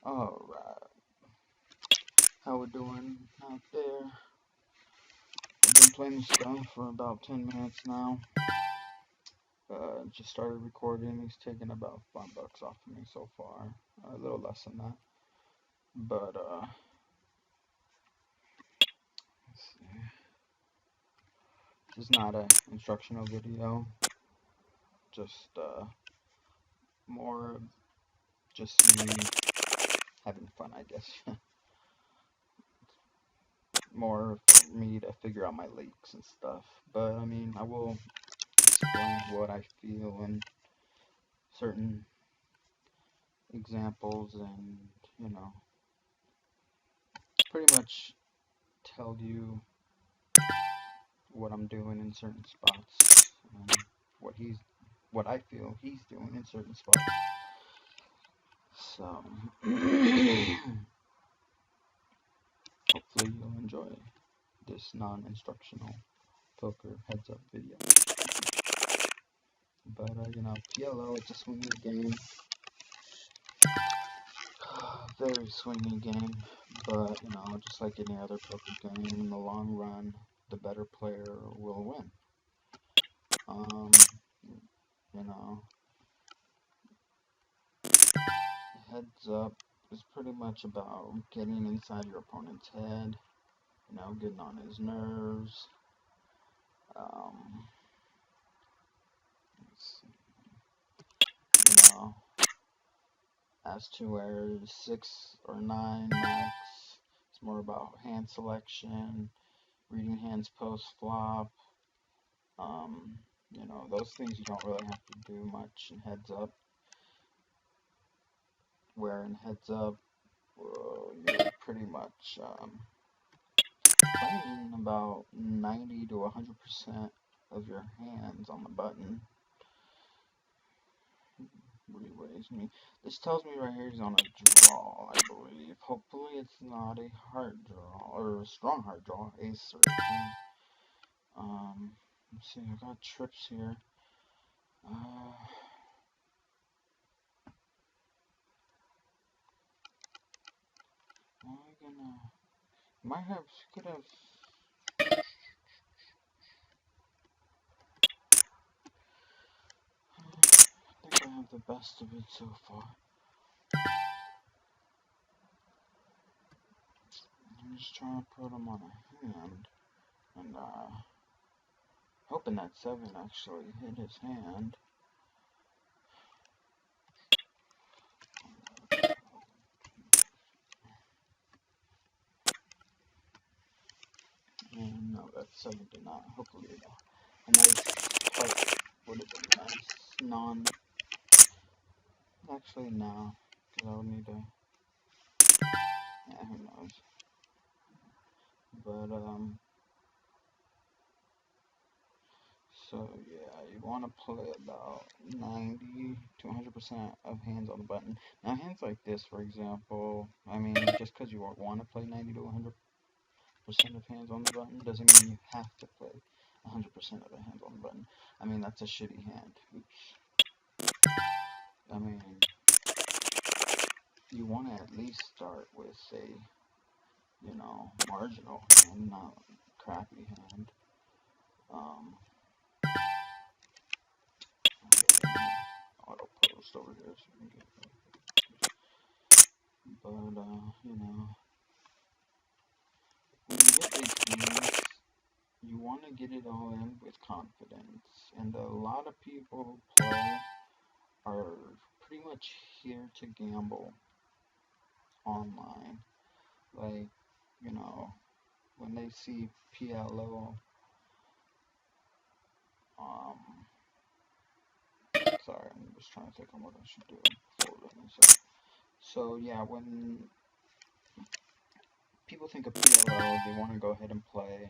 Alright, how we doing out there? I've been playing this guy for about 10 minutes now. Just started recording. He's taken about $5 off of me so far. A little less than that. But, let's see. This is not an instructional video. Just, more just me having fun, I guess. More for me to figure out my leaks and stuff. But, I mean, I will explain what I feel and certain examples and, you know, pretty much tell you what I'm doing in certain spots and what I feel he's doing in certain spots. So hopefully you'll enjoy this non-instructional poker heads up video. But you know, PLO, it's a swingy game. Very swingy game, but you know, just like any other poker game, in the long run, the better player will win. You know, heads up is pretty much about getting inside your opponent's head, you know, getting on his nerves. You know, as to where 6 or 9 max, it's more about hand selection, reading hands post flop. You know, those things you don't really have to do much in heads up. Where in heads up, you're pretty much playing about 90 to 100% of your hands on the button. Reways me. This tells me right here he's on a draw, I believe. Hopefully it's not a hard draw, or a strong hard draw, ace or king. Let's see, I got trips here. Could have. I think I have the best of it so far. I'm just trying to put him on a hand, and hoping that 7 actually hit his hand. And no, that 7 did not. Hopefully a nice fight would have been nice. Actually no, because I would need to, yeah, who knows. But so yeah, you want to play about 90 to 100% of hands on the button. Now hands like this, for example, I mean, just because you want to play 90 to 100% of hands on the button doesn't mean you have to play 100% of the hands on the button. I mean, that's a shitty hand. Oops. I mean, you want to at least start with a, you know, marginal hand, not crappy hand. Auto post over here so you can get that. But, you know, when you get big hands, you want to get it all in with confidence. And a lot of people who play are pretty much here to gamble online. Like, you know, when they see PLO, sorry, I'm just trying to think on what I should do before letting this out. So, yeah, when people think of PLO, they want to go ahead and play.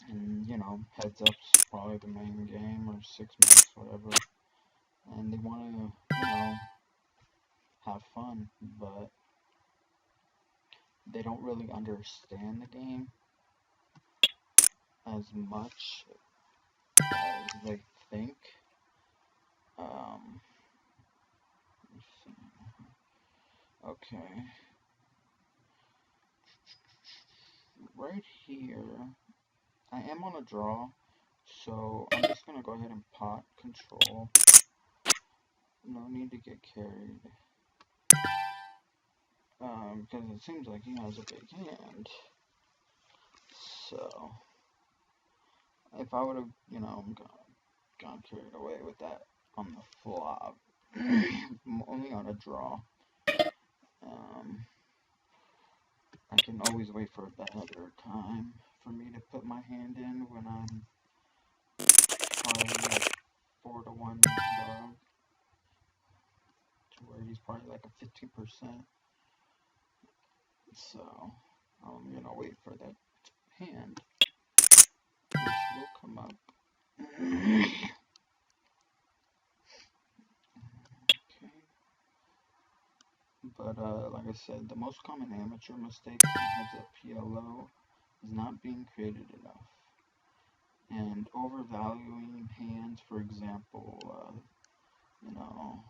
And, you know, heads up's probably the main game, or 6 minutes, whatever. And they want to, you know, have fun, but they don't really understand the game as much as they think. Okay. Right here, I am on a draw, so I'm just gonna go ahead and pot control. No need to get carried. Because it seems like he has a big hand. So, if I would have, gone carried away with that on the flop, I'm only on a draw. I can always wait for a better time for me to put my hand in when I'm probably like 4-1 dog, to where he's probably like a 15%. So I'm gonna wait for that hand, which will come up. Okay. But like I said, the most common amateur mistakes in heads-up PLO is not being created enough, and overvaluing hands. For example, you know,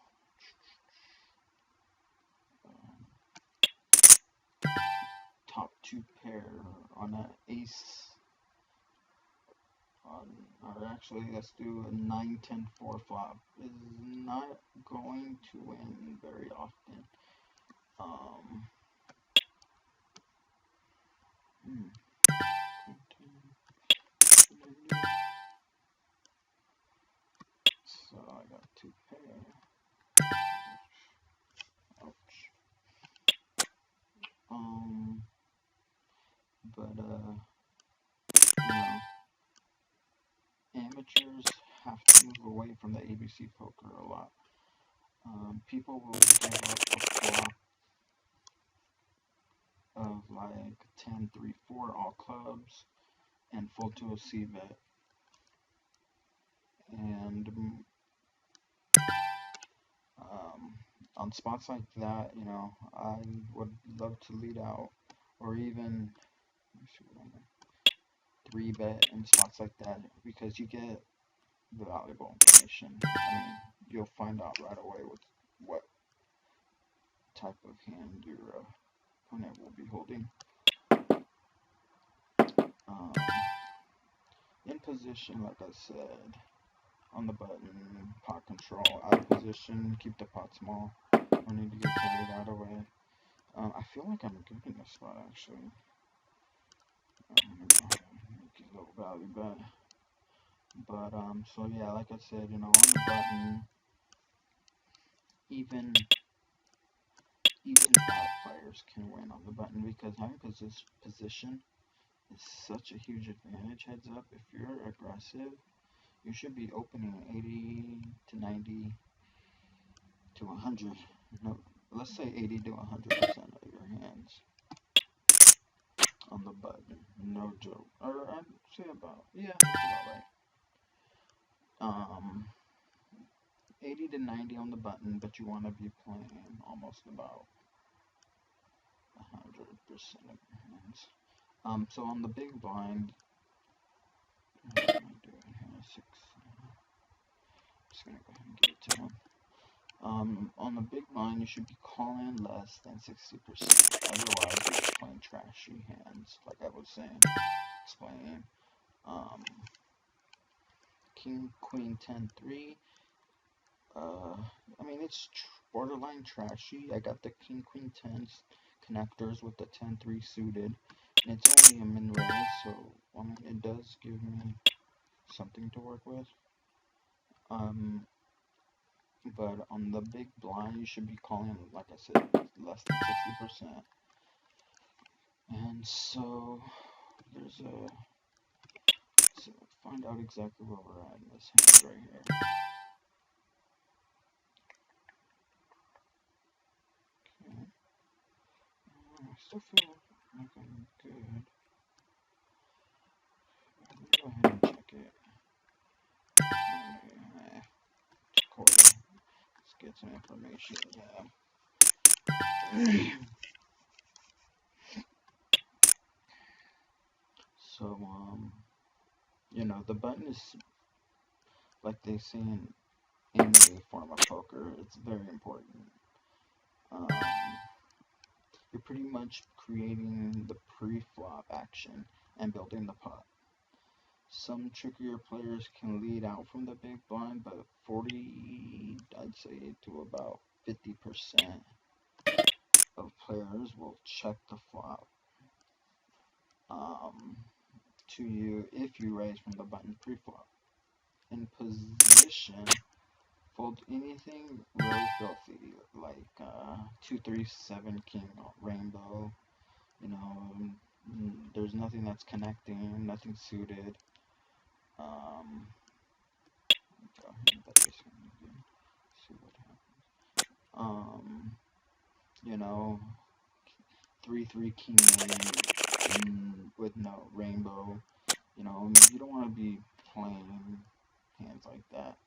top two pair on an ace. Or actually, let's do a 9-10-4 flop. Is not going to win very often. So I got two pair. Ouch. But amateurs have to move away from the ABC poker a lot. People will give up a flop of like 10-3-4 all clubs and fold to a C bet. And on spots like that, I would love to lead out, or even 3-bet in spots like that, because you get the valuable information. I mean, you'll find out right away what type of hand your opponent will be holding. In position, like I said, on the button, pot control, out of position, keep the pot small. I need to get carried out of way. I feel like I'm good in this spot, actually. I'm gonna go ahead and make a little value bet. But, so yeah, like I said, on the button, even bad players can win on the button, because having position is such a huge advantage. Heads up, if you're aggressive, you should be opening 80 to 90 to 100. No, let's say 80 to 100% of your hands on the button. No joke. Or I'd say that's about right. 80 to 90 on the button, but you want to be playing almost about 100% of your hands. So on the big blind, what am I doing here? 6. Just gonna go ahead and give it to him. On the big blind, you should be calling less than 60%. Otherwise, you're just playing trashy hands, like I was saying, explaining. King, Queen, 10, 3. I mean, it's borderline trashy. I got the King, Queen, 10s connectors with the 10, 3 suited. And it's only a min raise, so I mean, it does give me something to work with. But on the big blind, you should be calling, like I said, less than 60%. And so, let's find out exactly where we're at in this hand right here. Okay. I still feel like I'm good. Let me go ahead and check it. Let's get some information. Yeah. So, the button is, like they say in any form of poker, it's very important. you're pretty much creating the pre-flop action and building the pot. Some trickier players can lead out from the big blind, but 40, I'd say to about 50% of players will check the flop to you if you raise from the button pre-flop. In position, fold anything really filthy, like 2-3-7 king rainbow. You know, there's nothing that's connecting, nothing suited. Go ahead and bet this one again. See what happens. You know, 3-3 king with no rainbow. You know, you don't want to be playing hands like that.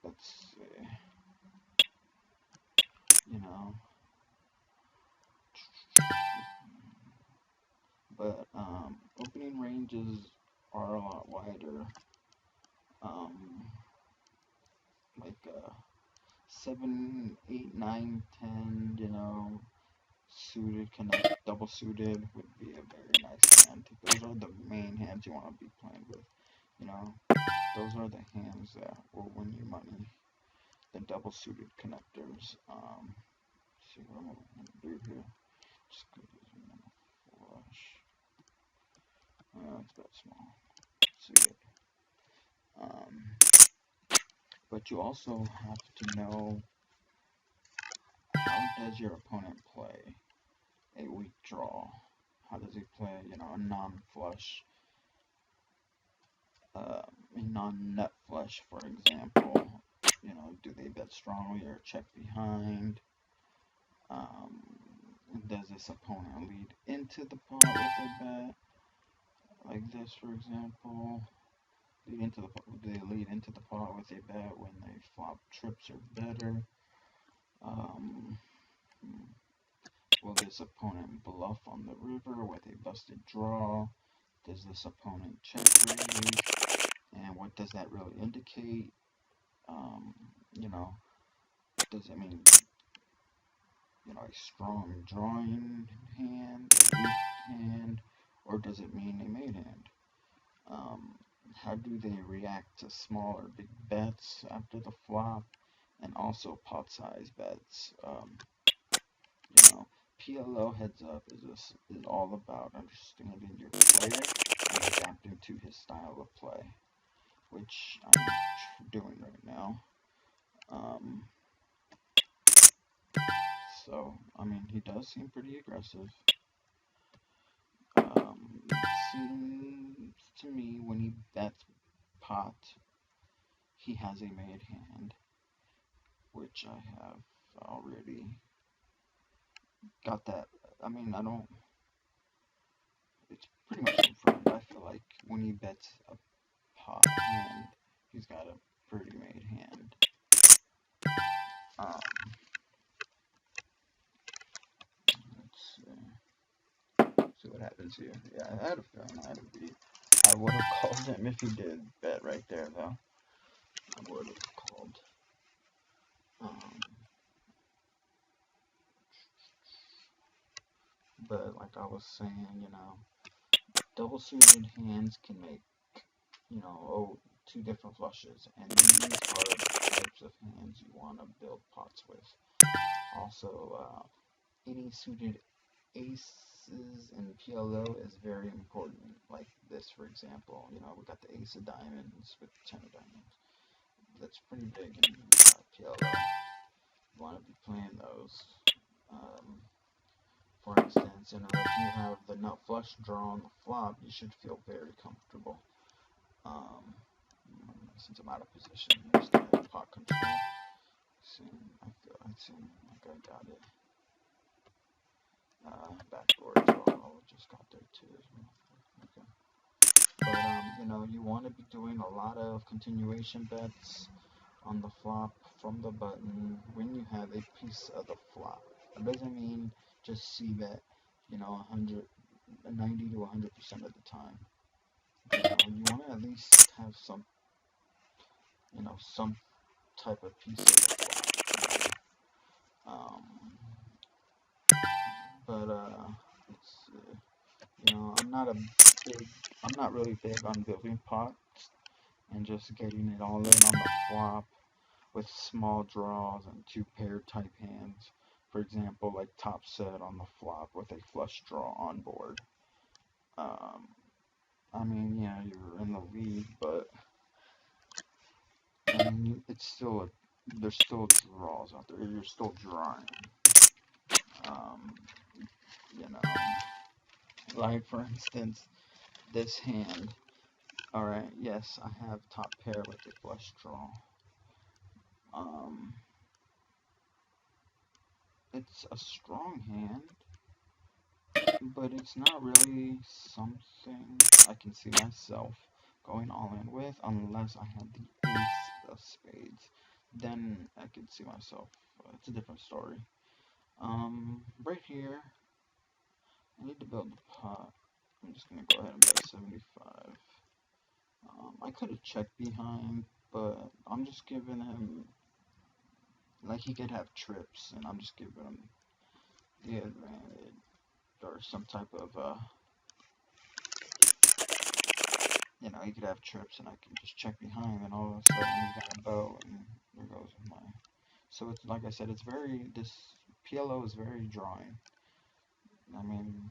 Let's see. You know, but opening ranges are a lot wider. Like 7, 8, 9, 10. You know, suited, connect, double suited would be a very nice hand. Those are the main hands you want to be playing with. You know, those are the hands that will win you money. The double suited connectors. See what I'm gonna do here. Just go to flush. It's that small. Suited. But you also have to know, how does your opponent play a weak draw? How does he play, you know, a non-flush, a non-nut flush, for example? You know, do they bet strongly or check behind? Does this opponent lead into the pot with a bet? Like this, for example. Do they lead into the pot with a bet when they flop trips or better? Will this opponent bluff on the river with a busted draw? Does this opponent check raise? And what does that really indicate? You know, does it mean, you know, a strong drawing hand, a weak hand, or does it mean a made hand? How do they react to small or big bets after the flop, and also pot size bets? You know, PLO heads up is all about understanding your player and adapting to his style of play, which I'm doing right now. So, I mean, he does seem pretty aggressive. It seems to me when he bets pot, he has a made hand, which I have already got that. I mean, I don't. It's pretty much confirmed. I feel like when he bets a pot hand, he's got a pretty made hand. Let's see what happens here. Yeah, I had a feeling I had a beat. I would have called him if he did bet right there, though. I would have called. But like I was saying, you know, double suited hands can make, you know, two different flushes, and these are the types of hands you want to build pots with. Also, any suited aces in PLO is very important. Like this, for example, you know, we got the ace of diamonds with 10 of diamonds. That's pretty big in PLO. You want to be playing those. For instance, you know, if you have the nut flush draw on the flop, you should feel very comfortable. Since I'm out of position, here's the pot control. I seem like I got it. Backdoor draw, just got there too. Okay. But you know, you want to be doing a lot of continuation bets on the flop from the button when you have a piece of the flop. That doesn't mean just see bet, you know, 90 to 100% of the time. You know, you want to at least have some, you know, some type of piece of the flop. Um, but let's see. I'm not really big on building pots and just getting it all in on the flop with small draws and two paired type hands. For example, like top set on the flop with a flush draw on board. Um, I mean, yeah, you're in the lead, but I mean, there's still draws out there. You're still drawing. Um, you know, like for instance, this hand. All right, yes, I have top pair with a flush draw. Um, it's a strong hand, but it's not really something I can see myself going all in with unless I have the ace of spades. Then I could see myself. It's a different story. Right here, I need to build the pot. I'm just gonna go ahead and bet 75. I could have checked behind, but I'm just giving him, like, he could have trips, and I'm just giving him the advantage, or some type of, he could have trips, and I can just check behind, and all of a sudden he's got a bow, and there goes my. So it's like I said, this PLO is very drawing. I mean,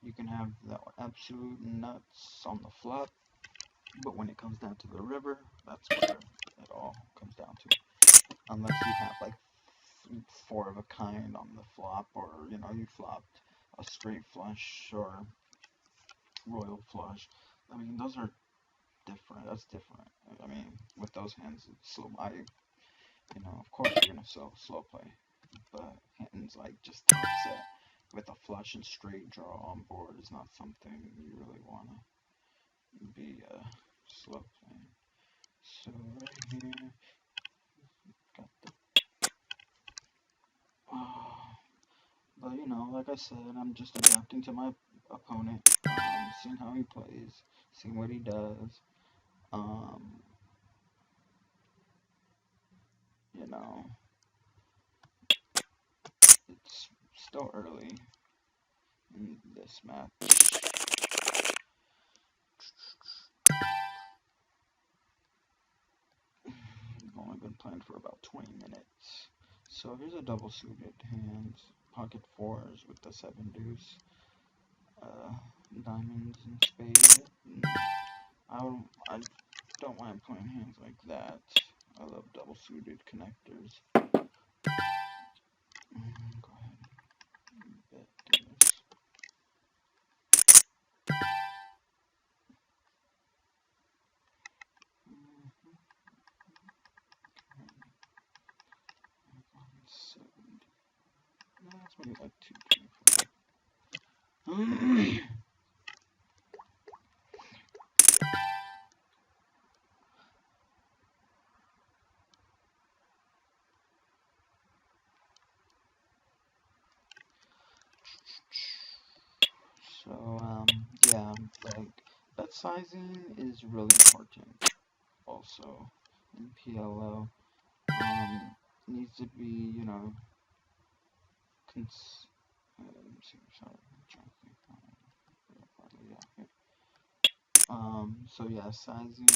you can have the absolute nuts on the flop, but when it comes down to the river, that's where it all comes down to. Unless you have like four of a kind on the flop, or you flopped a straight flush or royal flush. I mean, those are different. That's different. I mean, with those hands, of course you're gonna slow play, but hands like just top set with a flush and straight draw on board is not something you really wanna be slow playing. So right here, got the. But like I said, I'm just adapting to my opponent, seeing how he plays, seeing what he does. Um, you know, it's still early in this match. I've only been playing for about 20 minutes. So here's a double suited hands, pocket fours with the seven deuce, diamonds and spades. I don't mind playing hands like that. I love double suited connectors. Go ahead and bet this. No, that's maybe like 225. So, yeah, like, bet sizing is really important also in PLO. Needs to be, let me see, sorry, I'm trying to think. So yeah, sizing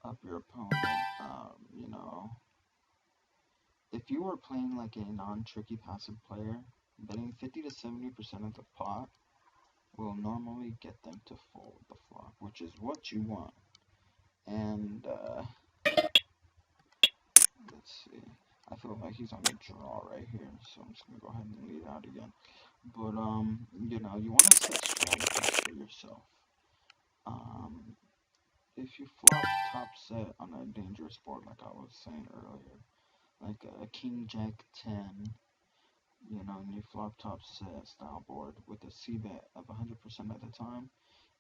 up your opponent, if you are playing like a non-tricky passive player, betting 50 to 70% of the pot will normally get them to fold the flop, which is what you want. And let's see, I feel like he's on a draw right here, so I'm just gonna go ahead and lead out again. But you want to set strategies for yourself. If you flop top set on a dangerous board, like I was saying earlier, like a king jack 10, and you flop top set style board with a c bet of 100% of the time,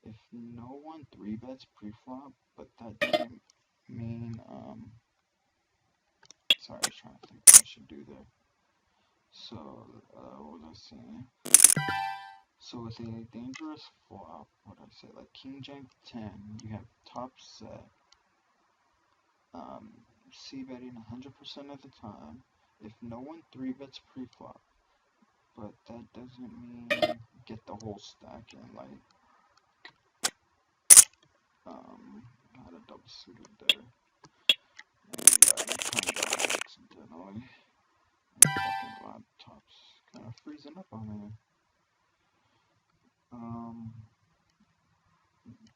if no one 3-bets pre-flop, but that doesn't mean, sorry, I was trying to think what I should do there. So, what was I saying? So with a dangerous flop, what did I say, like king jack 10, you have top set, c-betting 100% of the time if no one 3-bets pre-flop. But that doesn't mean get the whole stack in, like, had a double suited there. And turned down accidentally. My fucking laptop's kind of freezing up on me.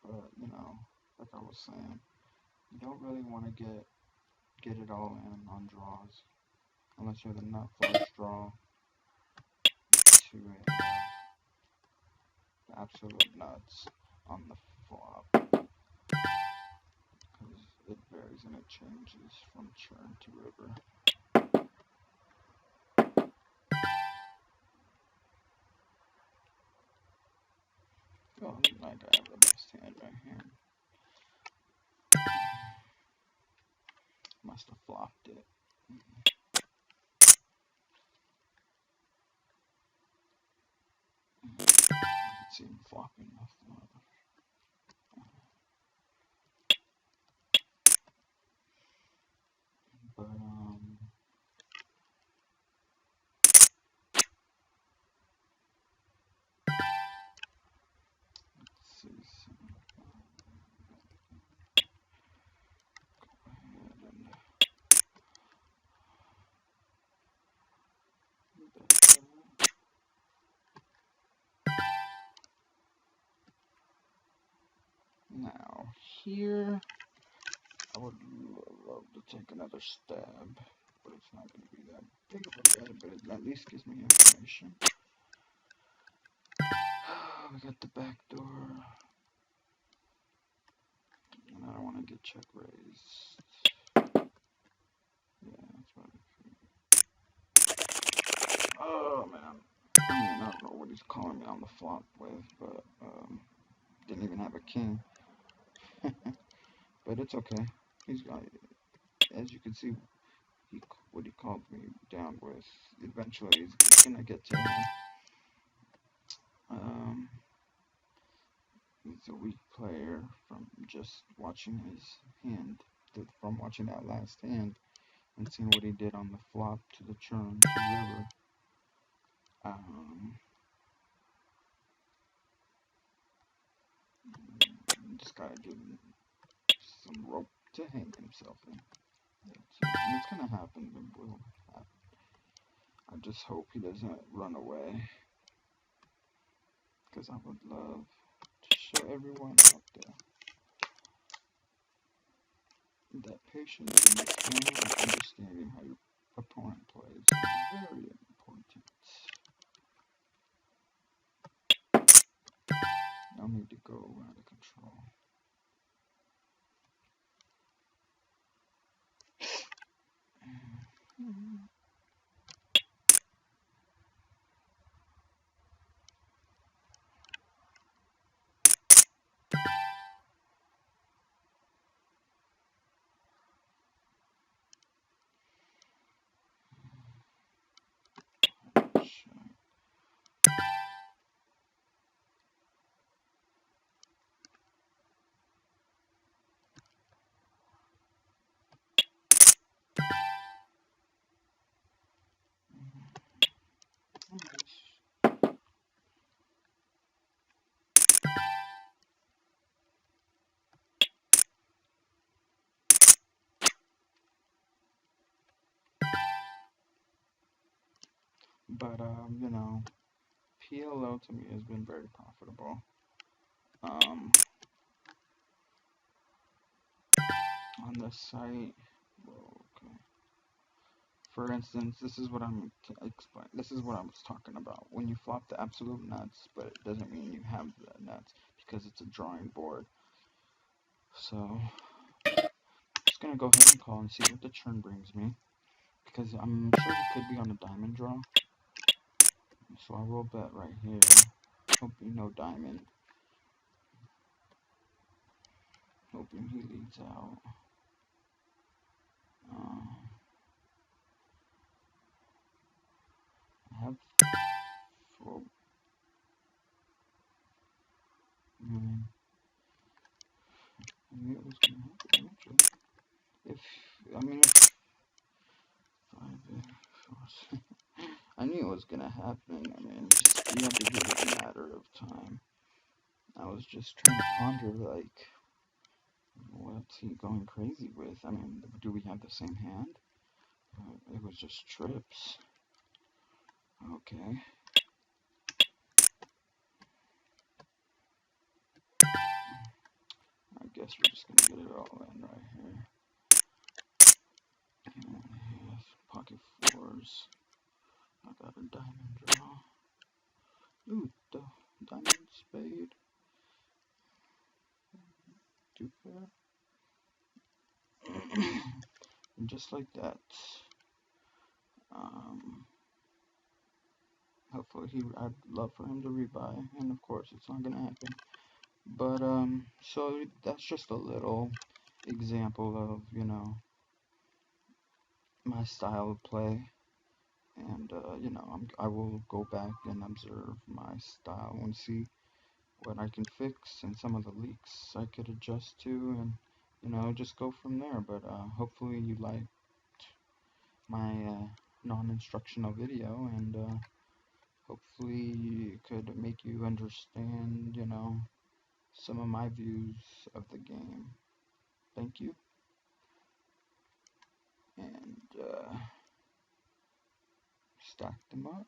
But, you know, like I was saying, you don't really want to get it all in on draws. Unless you're the nut flush draw to the absolute nuts on the flop. Because it varies and it changes from churn to river. Oh, I have the best hand right here. Must have flopped it. It's even flopping the flop. But let's see. Go ahead and now here, I would love to take another stab, but it's not going to be that big of a bet, but it at least gives me information. We got the back door, and I don't want to get check raised. Yeah, that's what oh man, I mean, I don't know what he's calling me on the flop with, but didn't even have a king. But it's okay. He's got, as you can see, what he called me down with. Eventually, he's gonna get to him. He's a weak player from just watching his hand, from watching that last hand, and seeing what he did on the flop to the churn to river. Just gotta give him some rope to hang himself in. It's gonna happen. It will happen. I just hope he doesn't run away, because I would love to show everyone out there that patience in this game and understanding how your opponent plays is very important. No need to go out of control. But you know, PLO to me has been very profitable. On the site, okay. For instance, this is what I'm explain. This is what I was talking about. When you flop the absolute nuts, but it doesn't mean you have the nuts because it's a drawing board. So, I'm just gonna go ahead and call and see what the churn brings me, because I'm sure he could be on a diamond draw. So I will bet right here. Hoping no diamond. Hoping he leads out. I have full. I knew it was gonna happen eventually. I mean, I knew it was gonna happen. I mean, just, you have to give it a matter of time. I was just trying to ponder, like, what's he going crazy with? I mean, do we have the same hand? It was just trips. Okay. I guess we're just gonna get it all in right here. And pocket fours. I got a diamond draw. Ooh, the diamond spade. Two pair. And just like that. Um, Hopefully I'd love for him to rebuy, and of course it's not gonna happen. But so that's just a little example of, my style of play, and I will go back and observe my style and see what I can fix and some of the leaks I could adjust to, and just go from there. But hopefully you liked my non-instructional video, and hopefully it could make you understand, some of my views of the game. Thank you, and stack them up.